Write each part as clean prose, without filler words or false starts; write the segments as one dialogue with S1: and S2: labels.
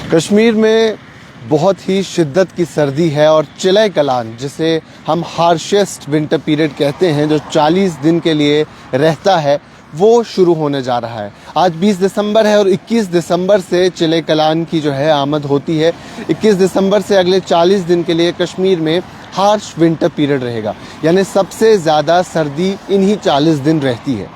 S1: कश्मीर में बहुत ही शिद्दत की सर्दी है और चिलय कलान, जिसे हम हार्शेस्ट विंटर पीरियड कहते हैं, जो 40 दिन के लिए रहता है, वो शुरू होने जा रहा है। आज 20 दिसंबर है और 21 दिसंबर से चिलय कलान की जो है आमद होती है। 21 दिसंबर से अगले 40 दिन के लिए कश्मीर में हार्श विंटर पीरियड रहेगा, यानी सबसे ज़्यादा सर्दी इन्हीं 40 दिन रहती है।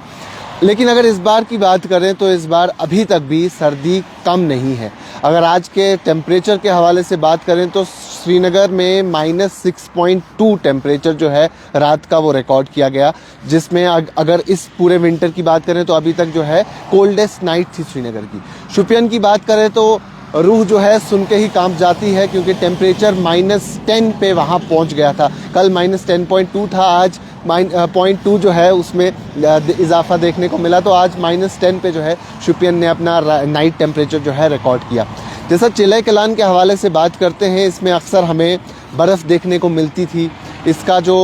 S1: लेकिन अगर इस बार की बात करें तो इस बार अभी तक भी सर्दी कम नहीं है। अगर आज के टेम्परेचर के हवाले से बात करें तो श्रीनगर में -6.2 टेम्परेचर जो है रात का वो रिकॉर्ड किया गया, जिसमें अगर इस पूरे विंटर की बात करें तो अभी तक जो है कोल्डेस्ट नाइट थी श्रीनगर की। शुपियन की बात करें तो रूह जो है सुन के ही कांप जाती है, क्योंकि टेम्परेचर -10 पे वहाँ पहुँच गया था। कल -10.2 था, आज -0.2 जो है उसमें इजाफा देखने को मिला, तो आज -10 पे जो है शुपियन ने अपना नाइट टेम्परेचर जो है रिकॉर्ड किया। जैसा चिलय कलान के हवाले से बात करते हैं, इसमें अक्सर हमें बर्फ़ देखने को मिलती थी। इसका जो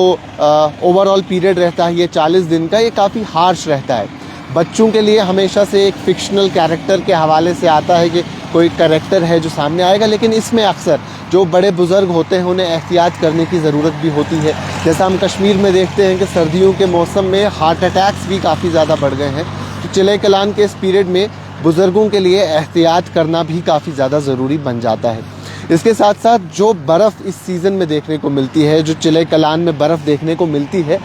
S1: ओवरऑल पीरियड रहता है ये 40 दिन का, ये काफ़ी हार्श रहता है। बच्चों के लिए हमेशा से एक फिक्शनल कैरेक्टर के हवाले से आता है कि कोई कैरेक्टर है जो सामने आएगा, लेकिन इसमें अक्सर जो बड़े बुज़ुर्ग होते हैं उन्हें एहतियात करने की ज़रूरत भी होती है। जैसा हम कश्मीर में देखते हैं कि सर्दियों के मौसम में हार्ट अटैक्स भी काफ़ी ज़्यादा बढ़ गए हैं, तो चिलय कलान के इस पीरियड में बुज़ुर्गों के लिए एहतियात करना भी काफ़ी ज़्यादा ज़रूरी बन जाता है। इसके साथ साथ जो बर्फ़ इस सीज़न में देखने को मिलती है, जो चिलय कलान में बर्फ़ देखने को मिलती है,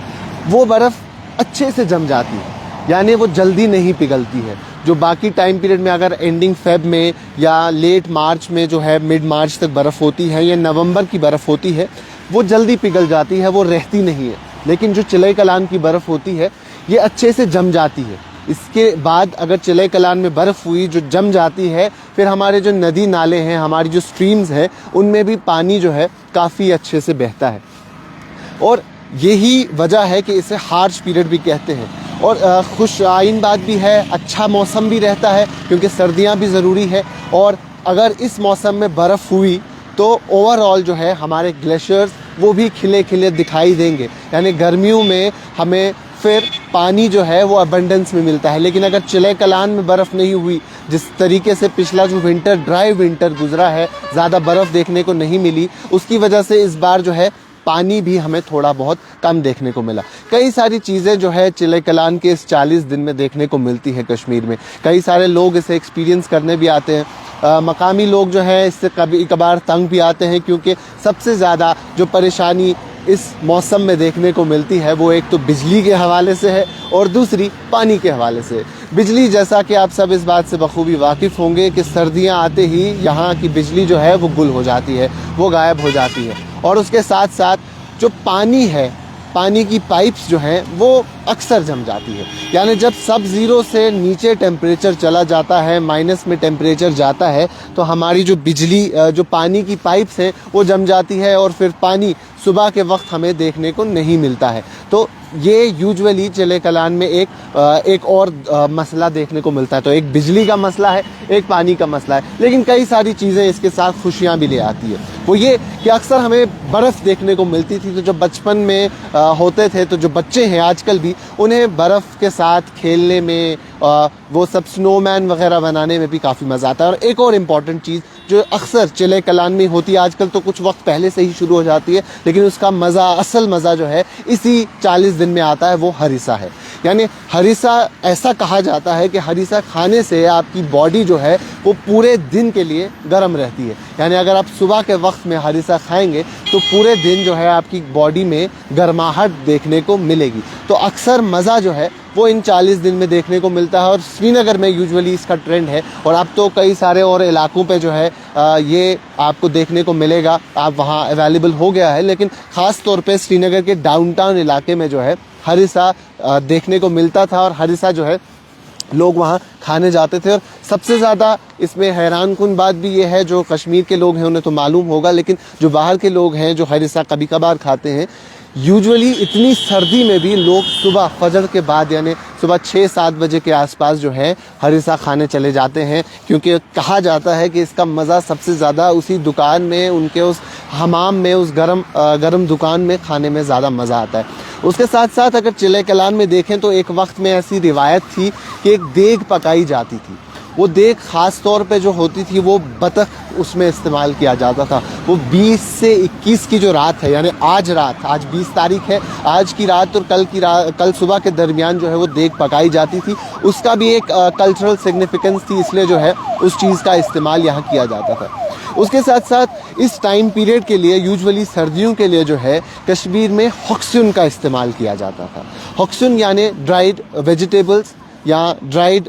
S1: वो बर्फ़ अच्छे से जम जाती है, यानी वो जल्दी नहीं पिघलती है। जो बाकी टाइम पीरियड में अगर एंडिंग फेब में या लेट मार्च में जो है मिड मार्च तक बर्फ़ होती है या नवंबर की बर्फ़ होती है, वो जल्दी पिघल जाती है, वो रहती नहीं है। लेकिन जो चिलय कलान की बर्फ़ होती है ये अच्छे से जम जाती है। इसके बाद अगर चिलय कलान में बर्फ़ हुई जो जम जाती है, फिर हमारे जो नदी नाले हैं, हमारी जो स्ट्रीम्स हैं, उनमें भी पानी जो है काफ़ी अच्छे से बहता है। और यही वजह है कि इसे हार्श पीरियड भी कहते हैं। और खुश आइन बात भी है, अच्छा मौसम भी रहता है, क्योंकि सर्दियां भी ज़रूरी है। और अगर इस मौसम में बर्फ़ हुई तो ओवरऑल जो है हमारे ग्लेशियर्स वो भी खिले खिले दिखाई देंगे, यानी गर्मियों में हमें फिर पानी जो है वो अबंडेंस में मिलता है। लेकिन अगर चिलय कलान में बर्फ़ नहीं हुई, जिस तरीके से पिछला जो विंटर ड्राई विंटर गुजरा है, ज़्यादा बर्फ़ देखने को नहीं मिली, उसकी वजह से इस बार जो है पानी भी हमें थोड़ा बहुत कम देखने को मिला। कई सारी चीज़ें जो है चिलय कलान के इस 40 दिन में देखने को मिलती है कश्मीर में। कई सारे लोग इसे एक्सपीरियंस करने भी आते हैं। मकामी लोग जो है इससे कभी कभार तंग भी आते हैं, क्योंकि सबसे ज़्यादा जो परेशानी इस मौसम में देखने को मिलती है वो एक तो बिजली के हवाले से है और दूसरी पानी के हवाले से। बिजली, जैसा कि आप सब इस बात से बखूबी वाकिफ़ होंगे कि सर्दियां आते ही यहाँ की बिजली जो है वो गुल हो जाती है, वो गायब हो जाती है। और उसके साथ साथ जो पानी है, पानी की पाइप्स जो हैं वो अक्सर जम जाती है, यानी जब सब ज़ीरो से नीचे टेम्परेचर चला जाता है, माइनस में टेम्परेचर जाता है, तो हमारी जो बिजली जो पानी की पाइप्स हैं वो जम जाती है और फिर पानी सुबह के वक्त हमें देखने को नहीं मिलता है। तो ये यूजुअली चिलय कलान में एक और मसला देखने को मिलता है। तो एक बिजली का मसला है, एक पानी का मसला है, लेकिन कई सारी चीज़ें इसके साथ खुशियाँ भी ले आती है। वो ये कि अक्सर हमें बर्फ़ देखने को मिलती थी, तो जब बचपन में होते थे तो जो बच्चे हैं आजकल भी, उन्हें बर्फ़ के साथ खेलने में, वो सब स्नोमैन वगैरह बनाने में भी काफ़ी मज़ा आता है। और एक और इम्पॉर्टेंट चीज़ जो अक्सर चिलय कलान में होती है, आजकल तो कुछ वक्त पहले से ही शुरू हो जाती है, लेकिन उसका मज़ा, असल मज़ा जो है इसी 40 दिन में आता है, वो हरिसा है। यानी हरिसा, ऐसा कहा जाता है कि हरिसा खाने से आपकी बॉडी जो है वो पूरे दिन के लिए गर्म रहती है। यानी अगर आप सुबह के वक्त में हरिसा खाएंगे तो पूरे दिन जो है आपकी बॉडी में गर्माहट देखने को मिलेगी। तो अक्सर मज़ा जो है वो इन 40 दिन में देखने को मिलता है और श्रीनगर में यूजुअली इसका ट्रेंड है। और अब तो कई सारे और इलाकों पे जो है ये आपको देखने को मिलेगा, आप वहाँ अवेलेबल हो गया है। लेकिन ख़ास तौर पे श्रीनगर के डाउनटाउन इलाके में जो है हरिसा देखने को मिलता था और हरिसा जो है लोग वहाँ खाने जाते थे। और सबसे ज़्यादा इसमें हैरान कुन बात भी ये है, जो कश्मीर के लोग हैं उन्हें तो मालूम होगा, लेकिन जो बाहर के लोग हैं जो हरिसा कभी कभार खाते हैं, यूजुअली इतनी सर्दी में भी लोग सुबह फजर के बाद, यानी सुबह 6-7 बजे के आसपास जो है हरिसा खाने चले जाते हैं, क्योंकि कहा जाता है कि इसका मज़ा सबसे ज़्यादा उसी दुकान में, उनके उस हमाम में, उस गरम दुकान में खाने में ज़्यादा मज़ा आता है। उसके साथ साथ अगर चिलय कलान में देखें तो एक वक्त में ऐसी रिवायत थी कि एक देग पकाई जाती थी। वो देख ख़ास तौर पे जो होती थी वो बतख उसमें इस्तेमाल किया जाता था। वो 20 से 21 की जो रात है, यानी आज रात, आज 20 तारीख है, आज की रात और कल सुबह के दरमियान जो है वो देख पकाई जाती थी। उसका भी एक कल्चरल सिग्निफिकेंस थी, इसलिए जो है उस चीज़ का इस्तेमाल यहाँ किया जाता था। उसके साथ साथ इस टाइम पीरियड के लिए, यूजुअली सर्दियों के लिए जो है कश्मीर में हॉक्सुन का इस्तेमाल किया जाता था। हॉक्सुन यानी ड्राइड वेजिटेबल्स या ड्राइड,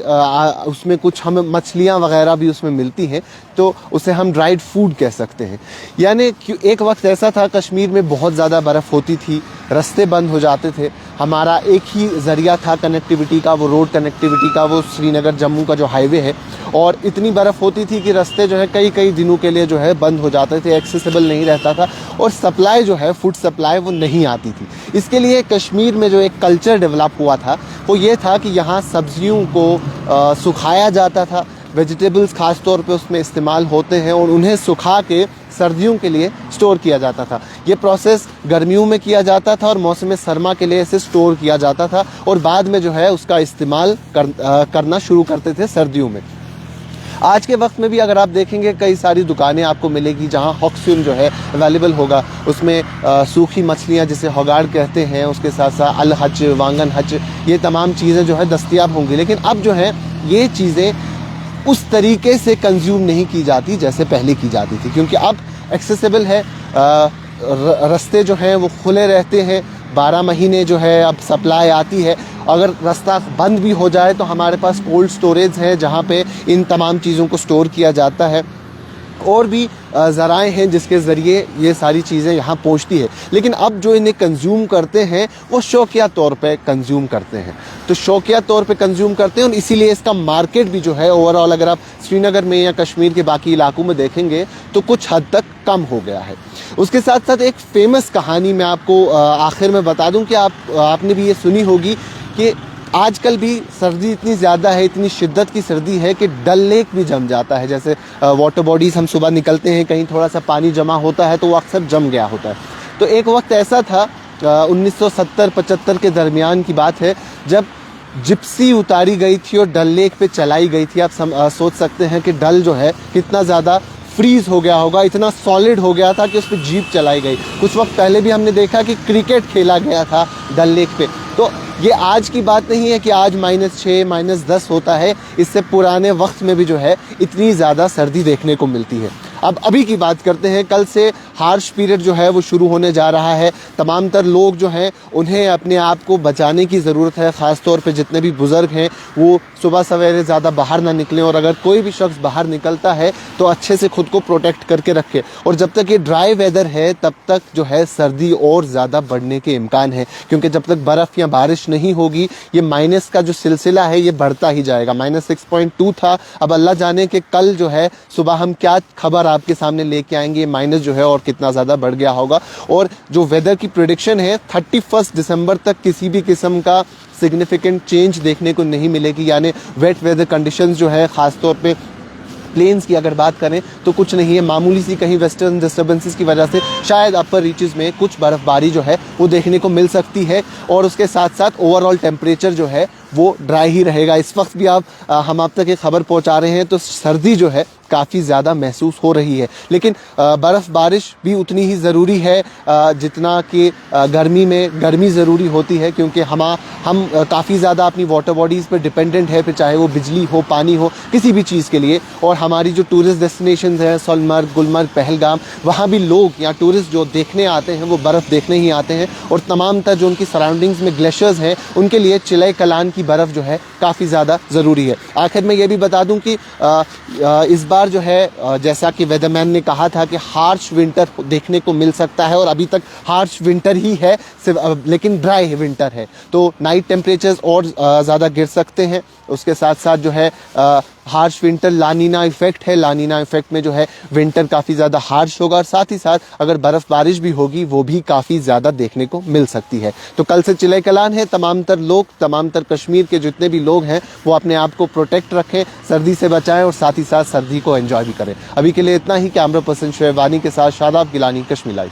S1: उसमें कुछ हमें मछलियाँ वगैरह भी उसमें मिलती हैं, तो उसे हम ड्राइड फूड कह सकते हैं। यानी एक वक्त ऐसा था कश्मीर में बहुत ज़्यादा बर्फ़ होती थी, रास्ते बंद हो जाते थे, हमारा एक ही ज़रिया था कनेक्टिविटी का, वो रोड कनेक्टिविटी का, वो श्रीनगर जम्मू का जो हाईवे है, और इतनी बर्फ़ होती थी कि रास्ते जो है कई कई दिनों के लिए जो है बंद हो जाते थे, एक्सेसिबल नहीं रहता था, और सप्लाई जो है फूड सप्लाई वो नहीं आती थी। इसके लिए कश्मीर में जो एक कल्चर डेवलप हुआ था वो ये था कि यहाँ सब्जियों को सुखाया जाता था, वेजिटेबल्स ख़ास तौर पे उसमें इस्तेमाल होते हैं, और उन्हें सुखा के सर्दियों के लिए स्टोर किया जाता था। ये प्रोसेस गर्मियों में किया जाता था और मौसम सरमा के लिए इसे स्टोर किया जाता था, और बाद में जो है उसका इस्तेमाल करना शुरू करते थे सर्दियों में। आज के वक्त में भी अगर आप देखेंगे कई सारी दुकानें आपको मिलेगी जहां हॉक्सुन जो है अवेलेबल होगा। उसमें सूखी मछलियां जिसे होगाड़ कहते हैं, उसके साथ साथ अल हच, वांगन हच, ये तमाम चीज़ें जो है दस्तयाब होंगी। लेकिन अब जो है ये चीज़ें उस तरीके से कंज्यूम नहीं की जाती जैसे पहले की जाती थी, क्योंकि अब एक्सेसिबल है, रास्ते जो हैं वो खुले रहते हैं, 12 महीने जो है अब सप्लाई आती है। अगर रास्ता बंद भी हो जाए तो हमारे पास कोल्ड स्टोरेज है जहाँ पे इन तमाम चीज़ों को स्टोर किया जाता है, और भी ज़राए हैं जिसके ज़रिए ये सारी चीज़ें यहाँ पहुँचती है। लेकिन अब जो इन्हें कंज्यूम करते हैं वो शौकिया तौर पे कंज्यूम करते हैं, तो शौकिया तौर पे कंज्यूम करते हैं, और इसीलिए इसका मार्केट भी जो है ओवरऑल अगर आप श्रीनगर में या कश्मीर के बाकी इलाकों में देखेंगे तो कुछ हद तक कम हो गया है। उसके साथ साथ एक फेमस कहानी मैं आपको आखिर में बता दूं कि आपने भी ये सुनी होगी कि आजकल भी सर्दी इतनी ज़्यादा है, इतनी शिद्दत की सर्दी है कि डल लेक भी जम जाता है। जैसे वाटर बॉडीज़ हम सुबह निकलते हैं, कहीं थोड़ा सा पानी जमा होता है तो वो अक्सर जम गया होता है। तो एक वक्त ऐसा था 1970-75 के दरमियान की बात है, जब जिप्सी उतारी गई थी और डल लेक पे चलाई गई थी। आप सोच सकते हैं कि डल जो है कितना ज़्यादा फ्रीज़ हो गया होगा, इतना सॉलिड हो गया था कि उस पर जीप चलाई गई। कुछ वक्त पहले भी हमने देखा कि क्रिकेट खेला गया था डल लेक पे। तो ये आज की बात नहीं है कि आज -6 -10 होता है, इससे पुराने वक्त में भी जो है इतनी ज़्यादा सर्दी देखने को मिलती है। अब अभी की बात करते हैं। कल से हार्श पीरियड जो है वो शुरू होने जा रहा है। तमाम तर लोग जो हैं उन्हें अपने आप को बचाने की ज़रूरत है, ख़ास तौर पे जितने भी बुज़ुर्ग हैं वो सुबह सवेरे ज़्यादा बाहर ना निकलें, और अगर कोई भी शख्स बाहर निकलता है तो अच्छे से खुद को प्रोटेक्ट करके रखे। और जब तक ये ड्राई वेदर है तब तक जो है सर्दी और ज़्यादा बढ़ने के इम्कान है, क्योंकि जब तक बर्फ़ या बारिश नहीं होगी ये माइनस का जो सिलसिला है ये बढ़ता ही जाएगा। -6.2 था, अब अल्लाह जाने कि कल जो है सुबह हम क्या खबर आपके सामने लेके आएंगे, माइनस जो है और कितना ज़्यादा बढ़ गया होगा। और जो वेदर की प्रेडिक्शन है 31 दिसंबर तक किसी भी किस्म का सिग्निफिकेंट चेंज देखने को नहीं मिलेगी, यानी वेट वेदर कंडीशंस जो है ख़ास तौर पे प्लेन्स की अगर बात करें तो कुछ नहीं है। मामूली सी कहीं वेस्टर्न डिस्टर्बेंसेस की वजह से शायद अपर रीचेस में कुछ बर्फ़बारी जो है वो देखने को मिल सकती है, और उसके साथ साथ ओवरऑल टेम्परेचर जो है वो ड्राई ही रहेगा। इस वक्त भी हम आप तक एक खबर पहुंचा रहे हैं तो सर्दी जो है काफ़ी ज़्यादा महसूस हो रही है, लेकिन बर्फ़ बारिश भी उतनी ही ज़रूरी है जितना कि गर्मी में गर्मी ज़रूरी होती है, क्योंकि हम काफ़ी ज़्यादा अपनी वाटर बॉडीज़ पर डिपेंडेंट है, फिर चाहे वो बिजली हो, पानी हो, किसी भी चीज़ के लिए। और हमारी जो टूरिस्ट डेस्टिनेशंस हैं सोनमर्ग, गुलमर्ग, पहलगाम, वहाँ भी लोग या टूरिस्ट जो देखने आते हैं वो बर्फ़ देखने ही आते हैं, और तमाम तर जो उनकी सराउंडिंग्स में ग्लेशियर्स हैं उनके लिए चिलई कलान की बर्फ़ जो है काफ़ी ज़्यादा ज़रूरी है। आखिर में ये भी बता दूं कि इस बार जो है जैसा कि वेदरमैन ने कहा था कि हार्श विंटर देखने को मिल सकता है, और अभी तक हार्श विंटर ही है लेकिन ड्राई विंटर है, तो नाइट टेम्परेचर्स और ज़्यादा गिर सकते हैं। उसके साथ साथ जो है हार्श विंटर लानीना इफेक्ट है, लानीना इफेक्ट में जो है विंटर काफ़ी ज़्यादा हार्श होगा, और साथ ही साथ अगर बर्फ़ बारिश भी होगी वो भी काफ़ी ज़्यादा देखने को मिल सकती है। तो कल से चिलई कलान है, तमाम तर लोग, तमाम तर कश्मीर के जितने भी लोग हैं वो अपने आप को प्रोटेक्ट रखें, सर्दी से बचाएं और साथ ही साथ सर्दी को एंजॉय भी करें। अभी के लिए इतना ही। कैमरा पर्सन शुएब वानी के साथ शादाब गिलानी, कश्मीर लाइव।